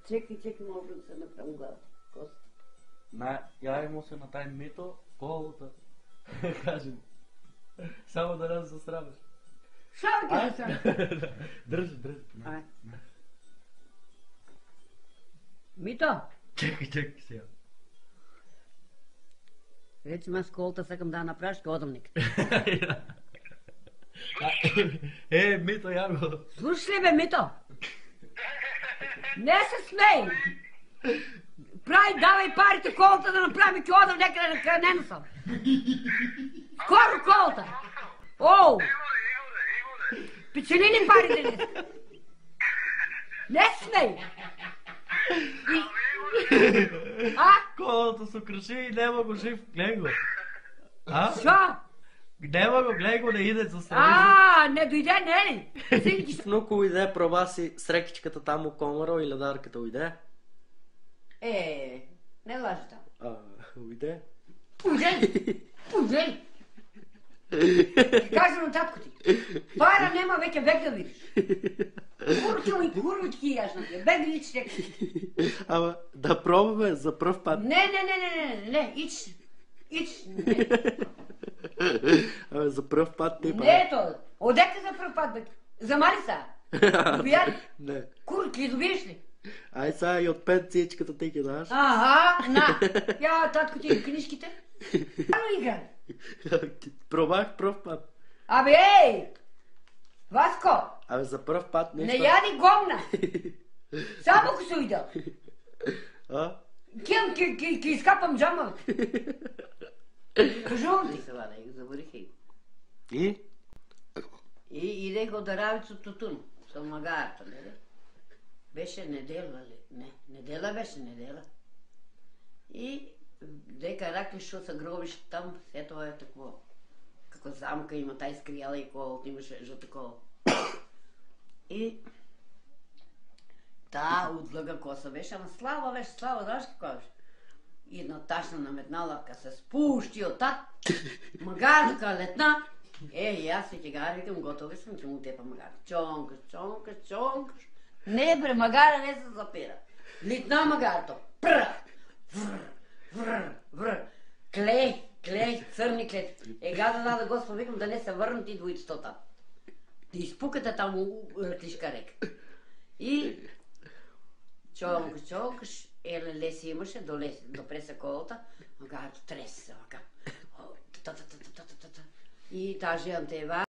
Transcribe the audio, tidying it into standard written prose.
Чекай, може да се направим главата. Коста. Явимо се на тай Мито, колата. Кажем. Само да не се срамиш. Шо да се срамиш? Дръжи. Мито! Чекай сега. Речем аз колата сакам да направиш, ке одам никъде. Мито, я го. Слушаш ли бе, Мито? Не се смей! Давай парите, колата да направим, ке одам некъде на кънено съм. Скоро колата! Оу! Печели ли парите днес? Не се смей! Колата се круши и нема го жив, гледай го. Шо? Нема го, гледай го, не иде за страни. Не дойде, не ли? Внуко уйде, проба си срекичката там у комаро и ледарката уйде. Не лажи там. Уйде. Уйде! Кажа на татко ти. Пара нема веќе бег да видиш. Курвички яшнати, бег да видиш тека. Ама да пробваме за пръв път. Не, ич. Абе за пръв път ти Не то, одека за пръв път бе. Замали са. Добияли? Не. Курки, добиеш ли? Ай сега и от пенсиечката ти ги даш. На. Я татко ти книжките. Ано игра. Пробах пръв път. Абе, ей! Васко! Абе за пръв път нещо. Не яди гомна! Само ако се уйдал. Ке изкапам джамовете. Кажувам ти. Завариха ги. И? И идеха от Аравицо Тутун. С магарата, нали? Беше неделя ли? Не, неделя беше неделя. И дека ракли шо са гробиш там, все това е такова. Како замка има, тай скрияла и колото имаше жълто коло. И отлъга коса беше, ама слава, знаеш какво беше? И една ташна наметнала, ка се спущи от тат, магарка летна. И аз си тегар, викам, готови съм, че му тепа магара. Чонкаш. Не бре, магара не се запира. Литна магарто. Клей, църни клет. Гада Господ, викам да не се върнат и двоицата. Да изпукате там ръклишка река. И чонкаш, леси имаше, допре се колата, магарто тресе се вака. И тази антева